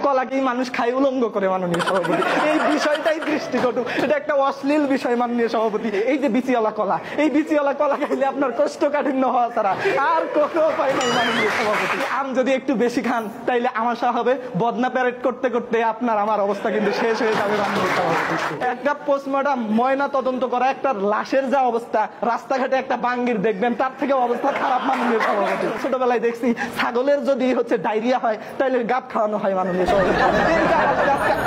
কলাকেই মানুষ খায় উলঙ্গ করে মাননীয় সভাপতি। এই বিষয়টাই দৃষ্টিকটু, এটা একটা অশ্লীল বিষয় মাননীয় সভাপতি। এই যে বিচিওয়ালা কলা, এই বিচিওয়ালা কলা খাইলে আপনার কোষ্ঠকাঠিন্য হওয়া ছাড়া আর কোনো উপায় নাই মাননীয় সভাপতি। আম যদি একটু বেশি খান তাইলে আমাশা হবে, বদনা প্যারেড করতে করতে আপনার আমার অবস্থা কিন্তু শেষ হয়ে যাবে মাননীয় সভাপতি। একটা পোস্টমর্টম ময়না তদন্ত করা একটা লাশের যা অবস্থা, রাস্তাঘাটে একটা বাঙ্গির দেখবেন তার থেকে অবস্থা খারাপ মাননীয় সভাপতি। ছোটবেলায় দেখছি ছাগলের যদি ডায়রিয়া হয় তাহলে গাব খাওয়ানো হয় মাননীয় সভাপতি।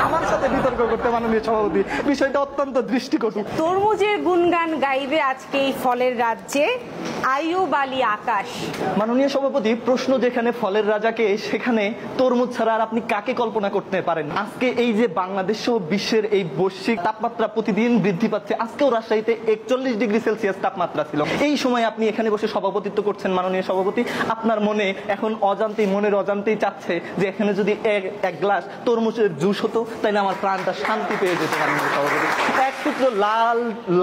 আমার সাথে বিতর্ক করতে মাননীয় সভাপতি, বিষয়টা অত্যন্ত দৃষ্টিকটু। তরমুজের গুণগান গাইবে আজকে এই ফলের রাজ্যে আইয়ুব আলী আকাশ। মাননীয় সভাপতি, প্রশ্ন যেখানে ফলের রাজাকে, সেখানে তরমুজ ছাড়া আর আপনি কাকে কল্পনা করতে পারেন? আজকে এই যে বাংলাদেশ সহ বিশ্বের এই বৈশ্বিক তাপমাত্রা প্রতিদিন বৃদ্ধি পাচ্ছে, আজকেও রাজশাহীতে 41 ডিগ্রি সেলসিয়াস তাপমাত্রা ছিল। এই সময় আপনি এখানে বসে সভাপতিত্ব করছেন মাননীয় সভাপতি। আপনার মনে এখন মনের অজান্তেই চাচ্ছে যে এখানে যদি এক গ্লাস তরমুজের জুস হতো তাহলে আমার প্রাণটা শান্তি পেয়ে যেত মাননীয় সভাপতি। এক টুকরো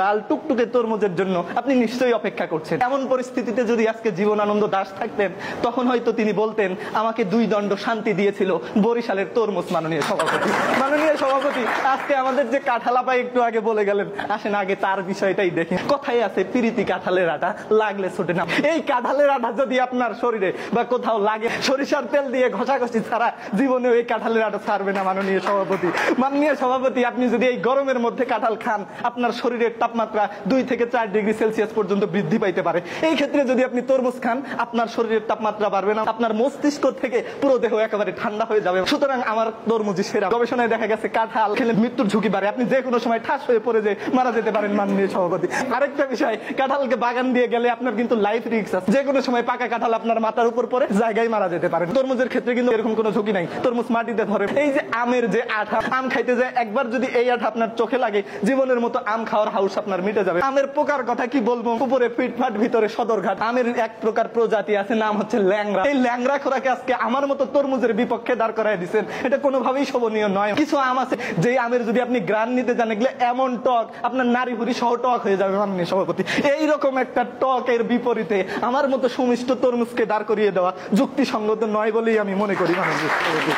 লাল টুকটুকে তরমুজের জন্য আপনি নিশ্চয়ই অপেক্ষা করছেন। এমন পরিস্থিতিতে যদি আজকে জীবনানন্দ দাশ থাকতেন, তখন হয়তো তিনি বলতেন আমাকে 2 দণ্ড শান্তি দিয়েছিল বরিশালের তরমুজ। মাননীয় সভাপতি, মাননীয় সভাপতি, আজকে আমাদের যে কাঁঠালাপাই একটু আগে বলে গেলেন, আসেন আগে তার বিষয়টাই দেখি। কথাই আছে প্রীতি কাঁঠালের আটা লাগলে ছোটে না। এই কাঁঠালের আটা যদি আপনার শরীরে বা কোথাও লাগে, সরিষার তেল দিয়ে ঘষাঘষি ছাড়া জীবনে এই কাঁঠালের আটা ছাড়বে না মাননীয় সভাপতি। মাননীয় সভাপতি, আপনি যদি এই গরমের মধ্যে কাঁঠাল খান, আপনার শরীরের তাপমাত্রা 2 থেকে 4 ডিগ্রি সেলসিয়াস পর্যন্ত বৃদ্ধি পাইতে পারে। এই ক্ষেত্রে যদি আপনি তরমুজ খান, আপনার শরীরের তাপমাত্রা বাড়বে না, আপনার মস্তিষ্ক থেকে পুরো দেহ একেবারে ঠান্ডা হয়ে যাবে। সুতরাং আমার তরমুজই সেরা। গবেষণায় দেখা গেছে কাঁঠাল খেলে মৃত্যুর ঝুঁকি বাড়ে, আপনি যে কোনো সময় ঠাস হয়ে পড়ে যে মারা যেতে পারেন মাননীয় সভাপতি। আরেকটা বিষয়, কাঁঠালকে বাগান দিয়ে গেলে আপনার কিন্তু লাইফ রিস্ক আছে, যে কোনো সময় পাকা কাঁঠাল আপনার মাথার উপর পড়ে জায়গায় মারা যেতে পারেন। তরমুজের ক্ষেত্রে কিন্তু এরকম কোনো ঝুঁকি নাই, তরমুজ মাটিতে ধরে। এই যে আমের যে আঠা, আম খাইতে যায় একবার যদি এই আঠা আপনার চোখে লাগে, জীবনের মতো আম খাওয়ার হাউস আপনার মিটে যাবে। আমের পোকার কথা কি বলবো, উপরে ফিটফাট ভিতরে সদরঘাট। আমের এক প্রকার প্রজাতি আছে, নাম হচ্ছে ল্যাংড়া। এই ল্যাংড়া খোরাকে আজকে আমার মতো তরমুজের বিপক্ষে দাঁড় করায় দিচ্ছেন, এটা কোনোভাবেই শোভনীয় নয়। কিছু আম আছে যে আমের যদি আপনি গ্রান নিতে জান, এগুলো এমন টক আপনার নারী হুরি সহ টক হয়ে যাবে মাননীয় সভাপতি। এইরকম একটা টকের বিপরীতে আমার মতো সুমিষ্ট তরমুজকে দাঁড় করিয়ে দেওয়া যুক্তিসঙ্গত নয় বলেই আমি মনে করি মাননীয় সভাপতি।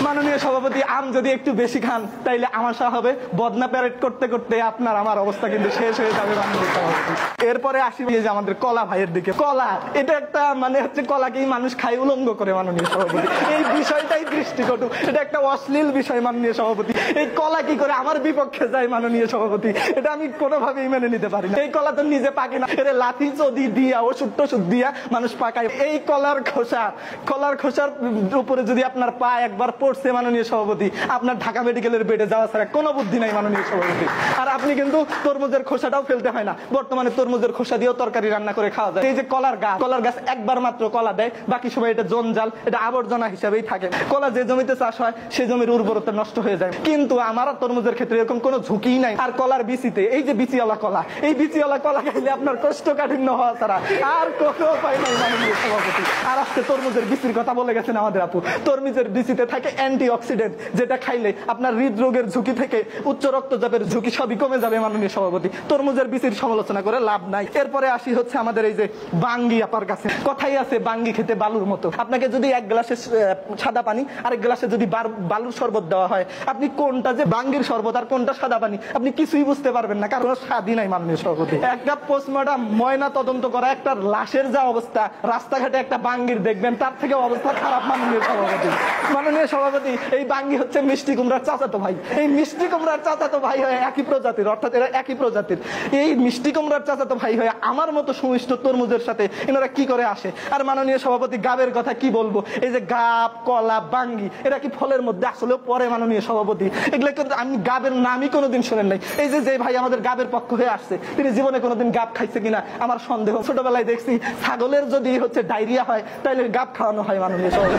মাননীয় সভাপতি, আম যদি একটু বেশি খান তাইলে আমাশা হবে, বদনা প্যারেড করতে করতে আপনার আমার অবস্থা কিন্তু শেষ হয়ে যাবে মাননীয় সভাপতি। এরপরে আসি যে আমাদের কলা ভাইয়ের দিকে। কলা, এটা একটা কলাকেই মানুষ খায় উলঙ্গ করে মাননীয় সভাপতি। এই বিষয়টাই দৃষ্টিকটু, এটা একটা অশ্লীল বিষয় মাননীয় সভাপতি। এই কলা কি করে আমার বিপক্ষে যায় মাননীয় সভাপতি, এটা আমি কোনোভাবেই মেনে নিতে পারি না। এই কলা তো নিজে পাকে না, এর লাথি চদি দিয়া ওষুধ টষুধ দিয়া মানুষ পাকায়। এই কলার খোসার উপরে যদি আপনার পা একবার পড়ছে মাননীয় সভাপতি, আপনার ঢাকা মেডিকেলের বেডে যাওয়া ছাড়া কোনো বুদ্ধি নাই মাননীয় সভাপতি। আর আপনি কিন্তু তরমুজের খোসাটাও ফেলতে হয় না, বর্তমানে তরমুজের খোসা দিয়েও তরকারি রান্না করে খাওয়া যায়। এই যে কলার গাছ একবার মাত্র কলা দেয়, বাকি সময় এটা জঞ্জাল, এটা আবর্জনা হিসাবেই থাকে। কলা যে জমিতে চাষ হয় সেই জমির উর্বরতা নষ্ট হয়ে যায়, কিন্তু আমার তরমুজের ক্ষেত্রে এরকম কোনো ঝুঁকি নাই। আর কলার বিচিতে, এই যে বিচিওয়ালা কলা, এই বিচিওয়ালা কলা খাইলে আপনার কোষ্ঠকাঠিন্য হওয়া ছাড়া আর কোনো উপায় নাই মাননীয় সভাপতি। আর আজকে তরমুজের বিচির কথা বলে গেছেন আমাদের আপু। তরমুজের বিচিতে থাকে অ্যান্টিঅক্সিডেন্ট, যেটা খাইলে আপনার হৃদরোগের ঝুঁকি থেকে উচ্চ রক্তচাপের ঝুঁকি সবই কমে যাবে মাননীয় সভাপতি। তরমুজের বিচির সমালোচনা করে লাভ নাই। এরপরে আসি হচ্ছে আমাদের এই যে বাঙ্গি আপার কাছে। কথাই আছে বাঙ্গি খেতে বালুর মতো। আপনাকে যদি এক গ্লাসে সাদা পানি আর এক গ্লাসে যদি বালুর শরবত দেওয়া হয়, আপনি কোনটা যে বাঙ্গির শরবত আর কোনটা সাদা পানি আপনি কিছুই বুঝতে পারবেন না, কারণ স্বাদই নাই মাননীয় সভাপতি। একটা পোস্টমর্টম ময়না তদন্ত করা একটা লাশের যা অবস্থা, রাস্তাঘাটে একটা বাঙ্গির দেখবেন তার থেকে অবস্থা খারাপ মাননীয় সভাপতি। মাননীয় সভাপতি, এই বাঙ্গি হচ্ছে মিষ্টি কুমড়ার চাচাতো ভাই। এই মিষ্টি কুমড়ার চাচাতো ভাই হয়ে একই প্রজাতির, অর্থাৎ এরা একই প্রজাতির। এই মিষ্টি কুমড়ার চাচাতো ভাই হয়ে আমার মতো সুমিষ্ট তরমুজের সাথে এনারা কি করে আসে? আর মাননীয় সভাপতি, গাবের কথা কি বলবো, এই যে গাব, কলা, বাঙ্গি, এরা কি ফলের মধ্যে আসলেও পরে মাননীয় সভাপতি? এগুলো কিন্তু আমি গাবের নামই কোনোদিন শোনেন নাই। এই যে ভাই আমাদের গাবের পক্ষ হয়ে আসছে, তিনি জীবনে কোনোদিন গাব খাইছে কিনা আমার সন্দেহ। ছোটবেলায় দেখছি ছাগলের যদি ডায়রিয়া হয় তাহলে গাব খাওয়ানো হয় মাননীয় সভাপতি।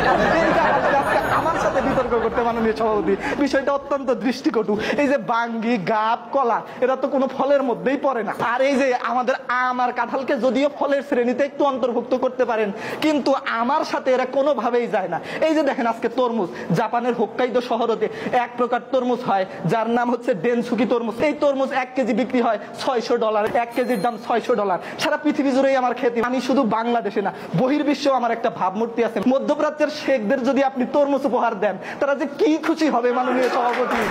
আমার সাথে বিতর্ক করতে মাননীয় সভাপতি, বিষয়টা অত্যন্ত দৃষ্টিকটু। এই যে বাঙ্গি, গাব, কলা, এরা তো কোনো ফলের মধ্যেই পড়ে না। আর এই যে আমাদের আম আর কাঁঠালকে যদিও ফলের শ্রেণীতে একটু অন্তর্ভুক্ত করতে পারেন, কিন্তু আমার সাথে এরা কোনোভাবেই যায় না। এই যে দেখেন আজকে তরমুজ, জাপানের হোক্কাইদো শহরতে এক প্রকার তরমুজ হয় যার নাম হচ্ছে ডেনসুকি তরমুজ। এই তরমুজ 1 কেজি বিক্রি হয় $600, 1 কেজির দাম $600। সারা পৃথিবী জুড়েই আমার খ্যাতি। আমি শুধু বাংলাদেশে না, বহির্বিশ্বেও আমার একটা ভাবমূর্তি আছে। মধ্যপ্রাচ্যের শেখদের যদি আপনি তরমুজ উপহার দেন, দেন, তারা যে কি খুশি হবে মাননীয় সভাপতি।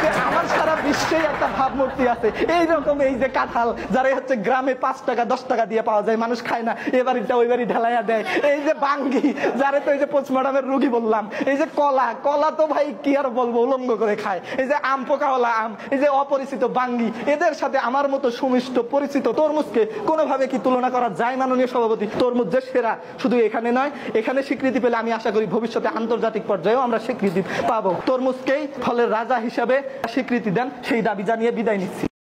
যে আমার সারা বিশ্বেই একটা ভাবমূর্তি আছে এইরকম, এই যে কাঁঠাল যারা হচ্ছে গ্রামে 5 টাকা 10 টাকা দিয়ে পাওয়া যায়, মানুষ খায় না, এ বাড়িটা ওই বাড়ি ঢেলাইয়া দেয়। এই যে বাঙ্গি যারে তো এই যে পোস্টমর্টমের রুগী বললাম, এই যে কলা তো ভাই কি আর বলবো, উলঙ্গ করে খায়। এই যে আম পোকাওয়ালা আম, এই যে অপরিচিত বাঙ্গি, এদের সাথে আমার মতো সুমিষ্ট পরিচিত তরমুজকে কোনোভাবে কি তুলনা করা যায় মাননীয় সভাপতি? তরমুজ যে সেরা, শুধু এখানে নয়, এখানে স্বীকৃতি পেলে আমি আশা করি ভবিষ্যতে আন্তর্জাতিক পর্যায়েও আমরা স্বীকৃতি পাবো। তরমুজকেই ফলের রাজা হিসাবে স্বীকৃতি দেন, সেই দাবি জানিয়ে বিদায় নিচ্ছি।